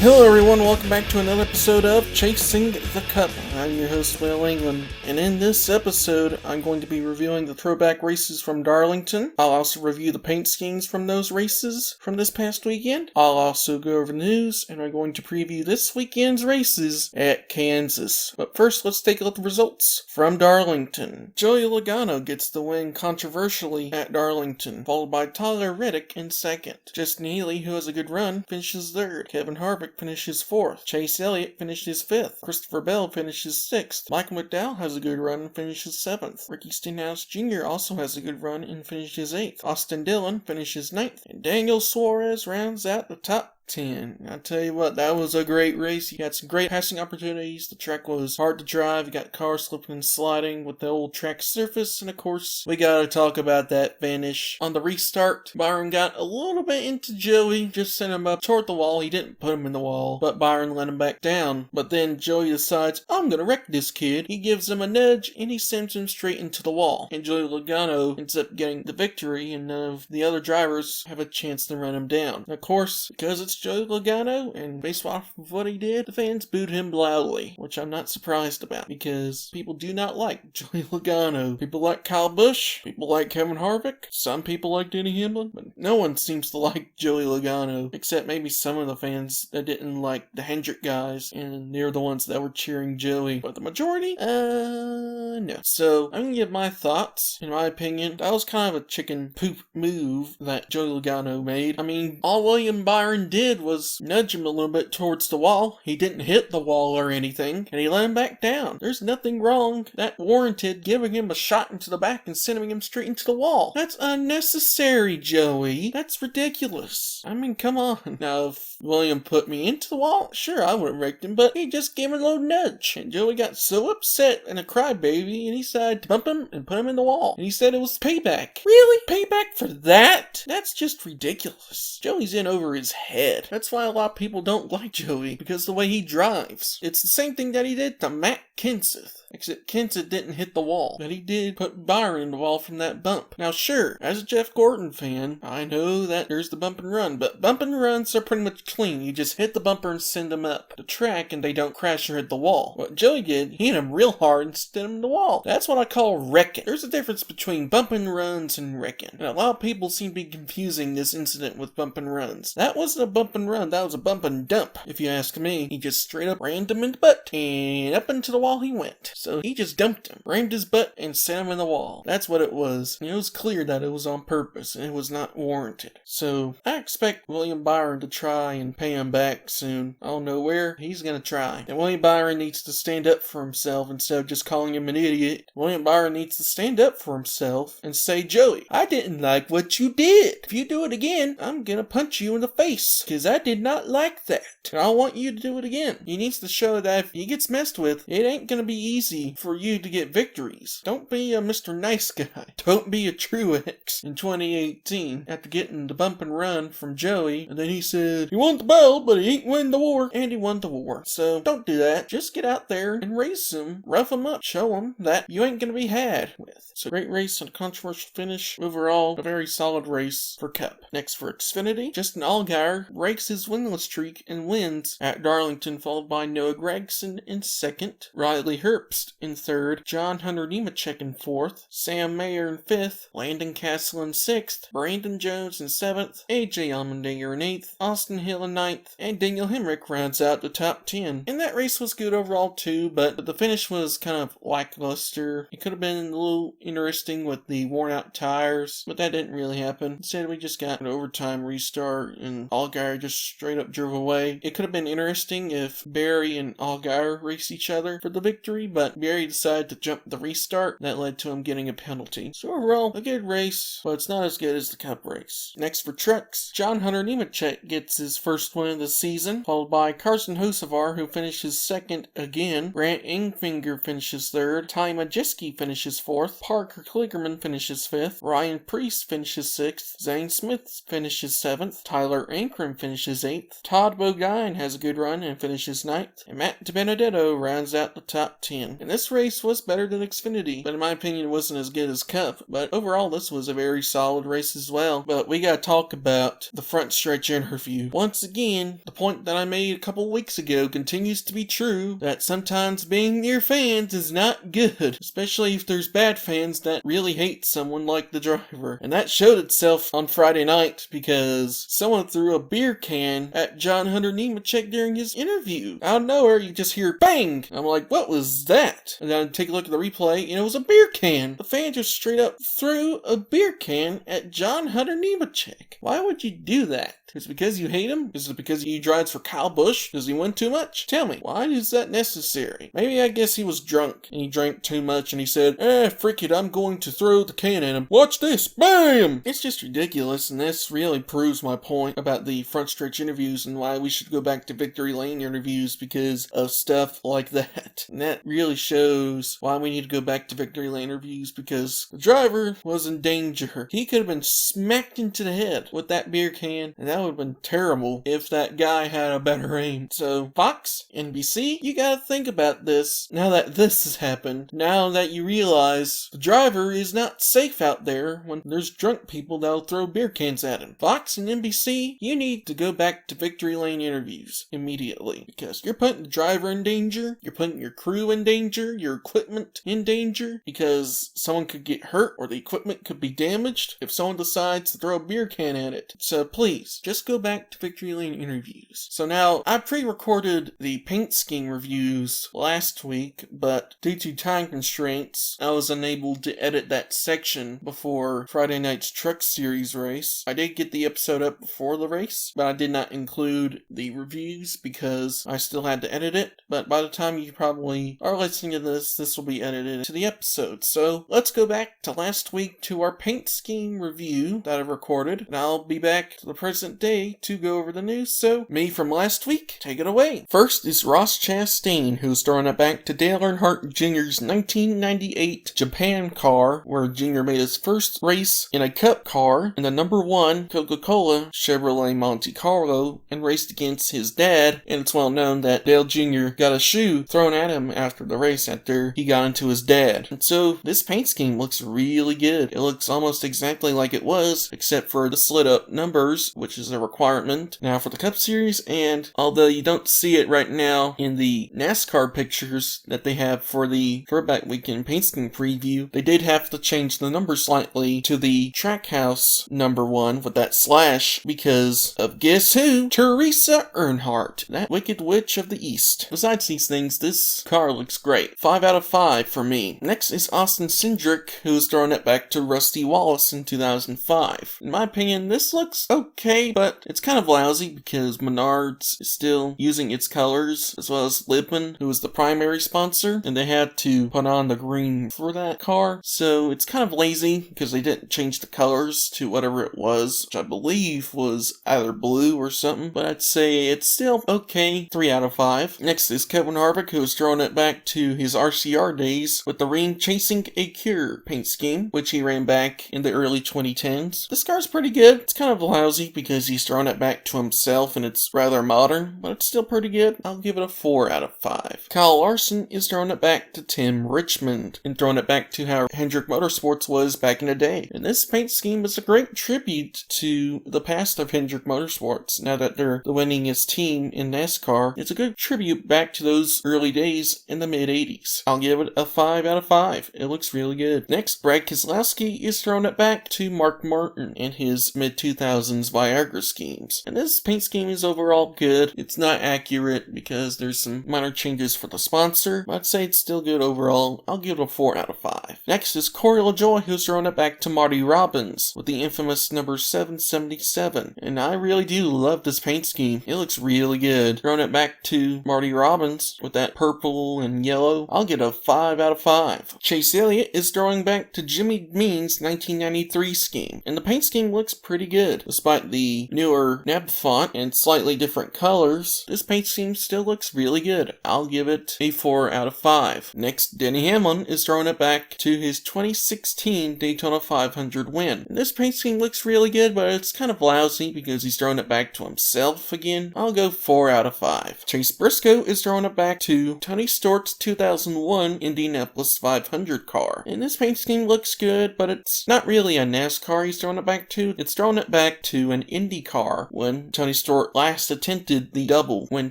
Hello everyone, welcome back to another episode of Chasing the Cup. I'm your host, Will England, and in this episode, I'm going to be reviewing the throwback races from Darlington. I'll also review the paint schemes from those races from this past weekend. I'll also go over the news, and we're going to preview this weekend's races at Kansas. But first, let's take a look at the results from Darlington. Joey Logano gets the win controversially at Darlington, followed by Tyler Reddick in second. Justin Healy, who has a good run, finishes third. Kevin Harvick finishes fourth. Chase Elliott finishes fifth. Christopher Bell finishes sixth. Michael McDowell has a good run and finishes seventh. Ricky Stenhouse Jr. also has a good run and finishes eighth. Austin Dillon finishes ninth. And Daniel Suarez rounds out the top 10. I tell you what, that was a great race. You got some great passing opportunities. The track was hard to drive. You got cars slipping and sliding with the old track surface. And of course, we gotta talk about that finish. On the restart, Byron got a little bit into Joey, just sent him up toward the wall. He didn't put him in the wall, but Byron let him back down. But then Joey decides, I'm gonna wreck this kid. He gives him a nudge and he sends him straight into the wall. And Joey Logano ends up getting the victory, and none of the other drivers have a chance to run him down. And of course, because it's Joey Logano, and based off of what he did, the fans booed him loudly, which I'm not surprised about, because people do not like Joey Logano. People like Kyle Busch, people like Kevin Harvick, some people like Denny Hamlin, but no one seems to like Joey Logano, except maybe some of the fans that didn't like the Hendrick guys, and they're the ones that were cheering Joey. But the majority? No. So, I'm gonna give my thoughts. In my opinion, that was kind of a chicken poop move that Joey Logano made. I mean, all William Byron did was nudge him a little bit towards the wall. He didn't hit the wall or anything, and he let him back down. There's nothing wrong that warranted giving him a shot into the back and sending him straight into the wall. That's unnecessary, Joey. That's ridiculous. I mean, come on. Now, if William put me into the wall, sure, I would have wrecked him, but he just gave him a little nudge. And Joey got so upset and a crybaby, and he decided to bump him and put him in the wall. And he said it was payback. Really? Payback for that? That's just ridiculous. Joey's in over his head. That's why a lot of people don't like Joey, because the way he drives. It's the same thing that he did to Matt Kenseth. Except Kenseth didn't hit the wall, but he did put Byron in the wall from that bump. Now sure, as a Jeff Gordon fan, I know that there's the bump and run, but bump and runs are pretty much clean. You just hit the bumper and send them up the track and they don't crash or hit the wall. What Joey did, he hit him real hard and sent him in the wall. That's what I call wrecking. There's a difference between bump and runs and wrecking. And a lot of people seem to be confusing this incident with bump and runs. That wasn't a bump and run, that was a bump and dump, if you ask me. He just straight up rammed him in the butt, and up into the wall he went. So he just dumped him, rammed his butt, and sent him in the wall. That's what it was. And it was clear that it was on purpose, and it was not warranted. So I expect William Byron to try and pay him back soon. I don't know where, he's gonna try. And William Byron needs to stand up for himself instead of just calling him an idiot. William Byron needs to stand up for himself and say, Joey, I didn't like what you did. If you do it again, I'm gonna punch you in the face, because I did not like that. And I want you to do it again. He needs to show that if he gets messed with, it ain't gonna be easy for you to get victories. Don't be a Mr. Nice Guy. Don't be a Truex in 2018 after getting the bump and run from Joey, and then he said, he won the battle, but he ain't win the war, and he won the war. So don't do that. Just get out there and race him, rough him up, show him that you ain't gonna be had with. So great race and a controversial finish. Overall, a very solid race for Cup. Next for Xfinity, Justin Allgaier breaks his winless streak and wins at Darlington, followed by Noah Gragson in second, Riley Herbst in third, John Hunter Nemechek in fourth, Sam Mayer in fifth, Landon Castle in sixth, Brandon Jones in seventh, AJ Allmendinger in eighth, Austin Hill in ninth, and Daniel Hemrick rounds out the top 10. And that race was good overall too, but the finish was kind of lackluster. It could have been a little interesting with the worn out tires, but that didn't really happen. Instead, we just got an overtime restart and Allgaier just straight up drove away. It could have been interesting if Barry and Allgaier raced each other for the victory, but Barry decided to jump the restart. That led to him getting a penalty. So overall, a good race, but it's not as good as the Cup race. Next for trucks, John Hunter Nemechek gets his first win of the season, followed by Carson Hocevar, who finishes second again. Grant Enfinger finishes third. Ty Majeski finishes fourth. Parker Kligerman finishes fifth. Ryan Preece finishes sixth. Zane Smith finishes seventh. Tyler Ankrum finishes eighth. Todd Bodine has a good run and finishes ninth. And Matt DiBenedetto rounds out the top 10. And this race was better than Xfinity, but in my opinion it wasn't as good as Cup. But overall this was a very solid race as well. But we gotta talk about the front stretch interview. Once again, the point that I made a couple weeks ago continues to be true, that sometimes being near fans is not good, especially if there's bad fans that really hate someone like the driver. And that showed itself on Friday night because someone threw a beer can at John Hunter Nemechek during his interview. Out of nowhere, you just hear bang! I'm like, what was that? And then I take a look at the replay, and it was a beer can. The fan just straight up threw a beer can at John Hunter Nemechek. Why would you do that? Is it because you hate him? Is it because he drives for Kyle Busch? Does he win too much? Tell me, why is that necessary? Maybe I guess he was drunk and he drank too much and he said, frick it, I'm going to throw the can at him. Watch this, BAM! It's just ridiculous, and this really proves my point about the front stretch interviews and why we should go back to victory lane interviews because of stuff like that. And that really shows why we need to go back to victory lane interviews, because the driver was in danger. He could have been smacked into the head with that beer can, and that would have been terrible if that guy had a better aim. So, Fox, NBC, you gotta think about this now that this has happened. Now that you realize the driver is not safe out there when there's drunk people that'll throw beer cans at him. Fox and NBC, you need to go back to victory lane interviews immediately, because you're putting the driver in danger, you're putting your crew in danger, your equipment in danger, because someone could get hurt or the equipment could be damaged if someone decides to throw a beer can at it. So please, just go back to victory lane interviews. So now, I pre-recorded the paint scheme reviews last week, but due to time constraints, I was unable to edit that section before Friday night's Truck Series race. I did get the episode up before the race, but I did not include the reviews because I still had to edit it. But by the time you probably are listening to this will be edited to the episode. So let's go back to last week to our paint scheme review that I recorded, and I'll be back to the present day to go over the news. So, me from last week, take it away. First is Ross Chastain, who's throwing it back to Dale Earnhardt Jr.'s 1998 Japan car, where Jr. made his first race in a Cup car in the number 1 Coca-Cola Chevrolet Monte Carlo and raced against his dad. And it's well known that Dale Jr. got a shoe thrown at him after the race after he got into his dad. And so this paint scheme looks really good. It looks almost exactly like it was, except for the slid up numbers, which is a requirement now for the Cup Series. And although you don't see it right now in the NASCAR pictures that they have for the Throwback Weekend paint scheme preview, they did have to change the number slightly to the Trackhouse number 1 with that slash because of guess who? Teresa Earnhardt, that wicked witch of the East. Besides these things, this car looks great. 5 out of 5 for me. Next is Austin Cindric, who's throwing it back to Rusty Wallace in 2005. In my opinion, this looks okay, but it's kind of lousy because Menards is still using its colors, as well as Lippmann, who was the primary sponsor, and they had to put on the green for that car. So it's kind of lazy because they didn't change the colors to whatever it was, which I believe was either blue or something, but I'd say it's still okay. 3 out of 5. Next is Kevin Harvick, who is throwing it back to his RCR days with the Ring Chasing a Cure paint scheme, which he ran back in the early 2010s. This car's pretty good. It's kind of lousy because he's throwing it back to himself and it's rather modern, but it's still pretty good. I'll give it a 4 out of 5. Kyle Larson is throwing it back to Tim Richmond and throwing it back to how Hendrick Motorsports was back in the day. And this paint scheme is a great tribute to the past of Hendrick Motorsports. Now that they're the winningest team in NASCAR, it's a good tribute back to those early days in the mid-80s. I'll give it a 5 out of 5. It looks really good. Next, Brad Keselowski is throwing it back to Mark Martin and his mid-2000s Viagra schemes. And this paint scheme is overall good. It's not accurate because there's some minor changes for the sponsor, but I'd say it's still good overall. I'll give it a 4 out of 5. Next is Corey LaJoie, who's throwing it back to Marty Robbins with the infamous number 777. And I really do love this paint scheme. It looks really good. Throwing it back to Marty Robbins with that purple and yellow, I'll get a 5 out of 5. Chase Elliott is throwing back to Jimmy Means' 1993 scheme. And the paint scheme looks pretty good, despite the the newer nib font and slightly different colors, this paint scheme still looks really good. I'll give it a 4 out of 5. Next, Denny Hamlin is throwing it back to his 2016 Daytona 500 win. And this paint scheme looks really good, but it's kind of lousy because he's throwing it back to himself again. I'll go 4 out of 5. Chase Briscoe is throwing it back to Tony Stewart's 2001 Indianapolis 500 car. And this paint scheme looks good, but it's not really a NASCAR he's throwing it back to. It's throwing it back to an Indy car when Tony Stewart last attempted the double, when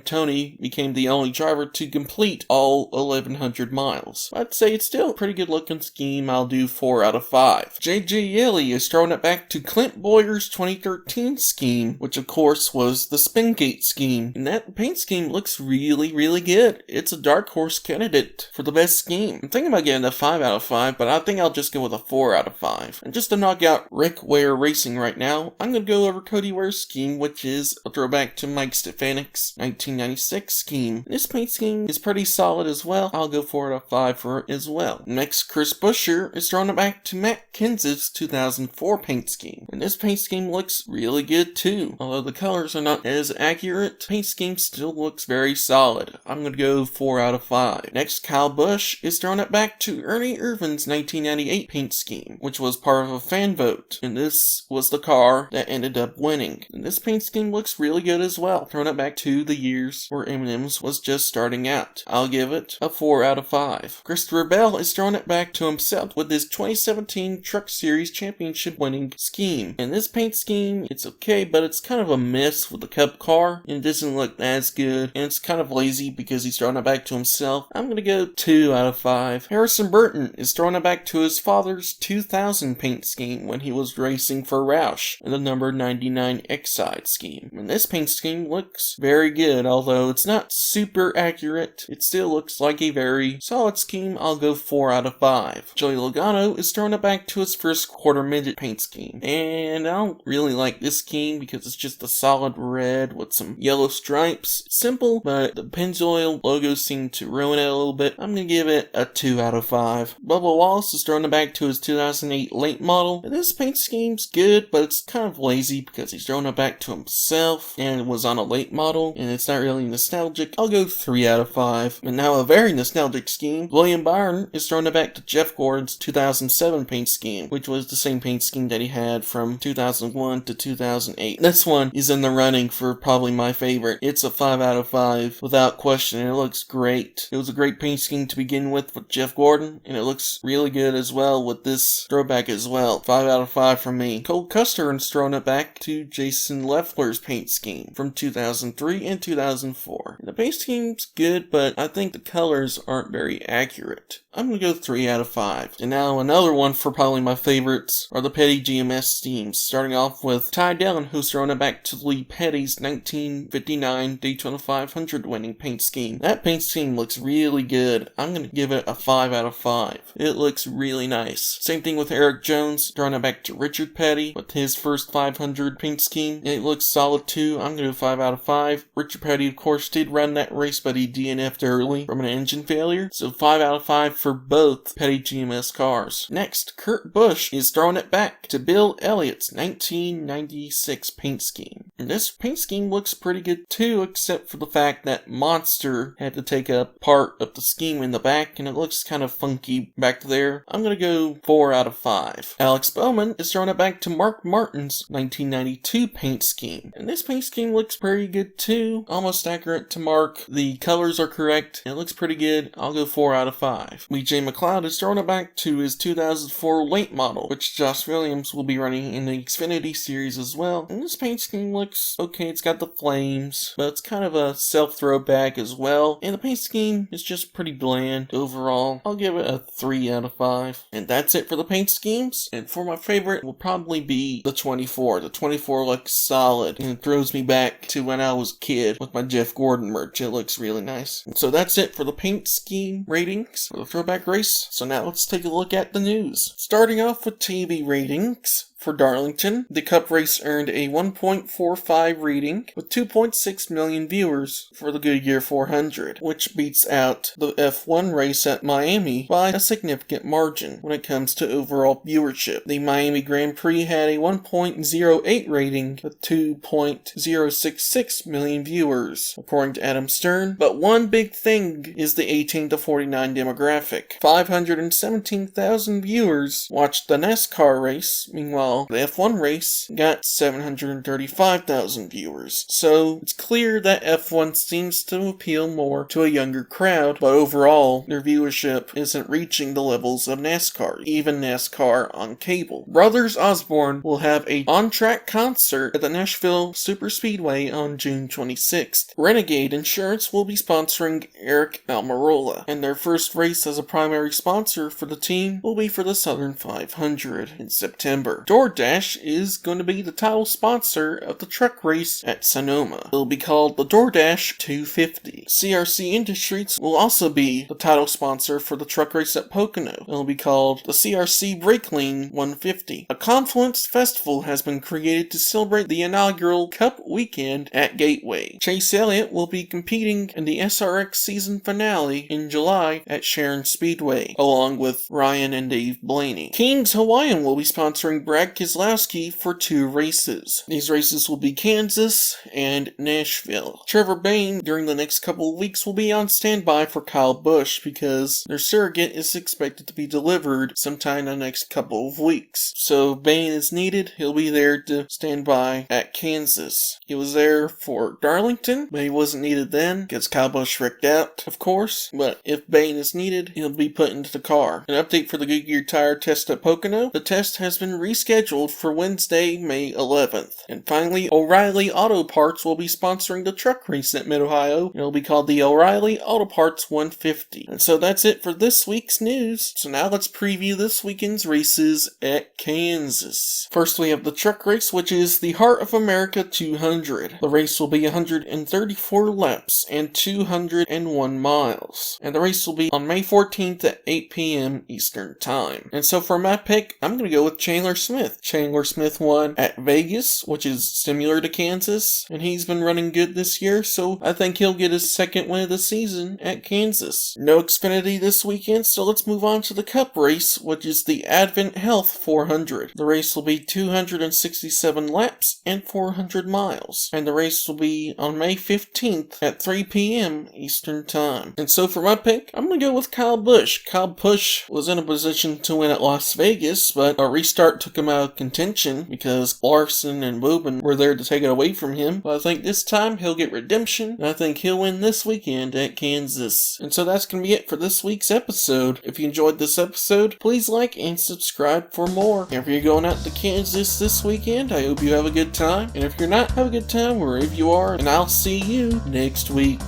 Tony became the only driver to complete all 1,100 miles. I'd say it's still a pretty good looking scheme. I'll do 4 out of 5. J.J. Yeley is throwing it back to Clint Boyer's 2013 scheme, which of course was the Spingate scheme. And that paint scheme looks really, really good. It's a dark horse candidate for the best scheme. I'm thinking about getting a 5 out of 5, but I think I'll just go with a 4 out of 5. And just to knock out Rick Ware Racing right now, I'm going to go over Cody Ware's scheme, which is a throwback to Mike Stefanik's 1996 scheme. This paint scheme is pretty solid as well. I'll go 4 out of 5 for it as well. Next, Chris Buescher is throwing it back to Matt Kenseth's 2004 paint scheme. And this paint scheme looks really good too. Although the colors are not as accurate, paint scheme still looks very solid. I'm going to go 4 out of 5. Next, Kyle Busch is throwing it back to Ernie Irvin's 1998 paint scheme, which was part of a fan vote. And this was the car that ended up winning. And this paint scheme looks really good as well. Throwing it back to the years where M&M's was just starting out. I'll give it a 4 out of 5. Christopher Bell is throwing it back to himself with his 2017 Truck Series Championship winning scheme. And this paint scheme, it's okay, but it's kind of a mess with the Cup car, and it doesn't look as good, and it's kind of lazy because he's throwing it back to himself. I'm gonna go 2 out of 5. Harrison Burton is throwing it back to his father's 2000 paint scheme when he was racing for Roush in the number 99 Excite scheme. And this paint scheme looks very good, although it's not super accurate. It still looks like a very solid scheme. I'll go 4 out of 5. Joey Logano is throwing it back to his first quarter midget paint scheme. And I don't really like this scheme because it's just a solid red with some yellow stripes. Simple, but the Pennzoil logo seemed to ruin it a little bit. I'm going to give it a 2 out of 5. Bubba Wallace is throwing it back to his 2008 late model. And this paint scheme's good, but it's kind of lazy because he's throwing it back to himself and it was on a late model and it's not really nostalgic. I'll go 3 out of 5. And now a very nostalgic scheme. William Byron is throwing it back to Jeff Gordon's 2007 paint scheme, which was the same paint scheme that he had from 2001 to 2008. This one is in the running for probably my favorite. It's a 5 out of 5 without question, and it looks great. It was a great paint scheme to begin with Jeff Gordon, and it looks really good as well with this throwback as well. 5 out of 5 from me. Cole Custer is throwing it back to Jason Leffler's paint scheme from 2003 and 2004. And the paint scheme's good, but I think the colors aren't very accurate. I'm going to go 3 out of 5. And now another one for probably my favorites are the Petty GMS teams. Starting off with Ty Dillon, who's throwing it back to Lee Petty's 1959 Daytona 500 winning paint scheme. That paint scheme looks really good. I'm going to give it a 5 out of 5. It looks really nice. Same thing with Eric Jones, throwing it back to Richard Petty with his first 500 paint scheme. It looks solid too. I'm going to do a 5 out of 5. Richard Petty, of course, did run that race, but he DNF'd early from an engine failure. So 5 out of 5 for both Petty GMS cars. Next, Kurt Busch is throwing it back to Bill Elliott's 1996 paint scheme. And this paint scheme looks pretty good too, except for the fact that Monster had to take up part of the scheme in the back, and it looks kind of funky back there. I'm gonna go 4 out of 5. Alex Bowman is throwing it back to Mark Martin's 1992 paint scheme. And this paint scheme looks pretty good too. Almost accurate to Mark. The colors are correct. It looks pretty good. I'll go 4 out of 5. BJ McLeod is throwing it back to his 2004 late model, which Josh Williams will be running in the Xfinity series as well. And this paint scheme looks okay. It's got the flames, but it's kind of a self-throwback as well. And the paint scheme is just pretty bland overall. I'll give it a 3 out of 5. And that's it for the paint schemes. And for my favorite will probably be the 24. The 24 looks solid and it throws me back to when I was a kid with my Jeff Gordon merch. It looks really nice. And so that's it for the paint scheme ratings for the Throwback race. So now let's take a look at the news. Starting off with TV ratings. For Darlington, the Cup race earned a 1.45 reading with 2.6 million viewers for the Goodyear 400, which beats out the F1 race at Miami by a significant margin when it comes to overall viewership. The Miami Grand Prix had a 1.08 rating with 2.066 million viewers, according to Adam Stern. But one big thing is the 18 to 49 demographic. 517,000 viewers watched the NASCAR race, meanwhile the F1 race got 735,000 viewers. So it's clear that F1 seems to appeal more to a younger crowd, but overall their viewership isn't reaching the levels of NASCAR, even NASCAR on cable. Brothers Osborne will have a on-track concert at the Nashville Superspeedway on June 26th. Renegade Insurance will be sponsoring Eric Almirola, and their first race as a primary sponsor for the team will be for the Southern 500 in September. DoorDash is going to be the title sponsor of the truck race at Sonoma. It'll be called the DoorDash 250. CRC Industries will also be the title sponsor for the truck race at Pocono. It'll be called the CRC Breaklean 150. A Confluence Festival has been created to celebrate the inaugural Cup weekend at Gateway. Chase Elliott will be competing in the SRX season finale in July at Sharon Speedway, along with Ryan and Dave Blaney. King's Hawaiian will be sponsoring Brad Keselowski for 2 races. These races will be Kansas and Nashville. Trevor Bayne, during the next couple of weeks, will be on standby for Kyle Busch because their surrogate is expected to be delivered sometime in the next couple of weeks. So Bayne is needed. He'll be there to stand by at Kansas. He was there for Darlington, but he wasn't needed then because Kyle Busch wrecked out, of course. But if Bayne is needed, he'll be put into the car. An update for the Goodyear tire test at Pocono. The test has been rescheduled for Wednesday, May 11th. And finally, O'Reilly Auto Parts will be sponsoring the truck race at Mid-Ohio. It'll be called the O'Reilly Auto Parts 150. And so that's it for this week's news. So now let's preview this weekend's races at Kansas. First we have the truck race, which is the Heart of America 200. The race will be 134 laps and 201 miles. And the race will be on May 14th at 8 p.m. Eastern Time. And so for my pick, I'm going to go with Chandler Smith. Chandler Smith won at Vegas, which is similar to Kansas, and he's been running good this year, so I think he'll get his second win of the season at Kansas. No Xfinity this weekend, so let's move on to the Cup race, which is the Advent Health 400. The race will be 267 laps and 400 miles, and the race will be on May 15th at 3 p.m. Eastern Time. And so for my pick, I'm going to go with Kyle Busch. Kyle Busch was in a position to win at Las Vegas, but a restart took him out of contention because Larson and Bourbon were there to take it away from him. But I think this time he'll get redemption, and I think he'll win this weekend at Kansas. And so that's going to be it for this week's episode. If you enjoyed this episode, please like and subscribe for more. And if you're going out to Kansas this weekend, I hope you have a good time. And if you're not, have a good time wherever you are, and I'll see you next week.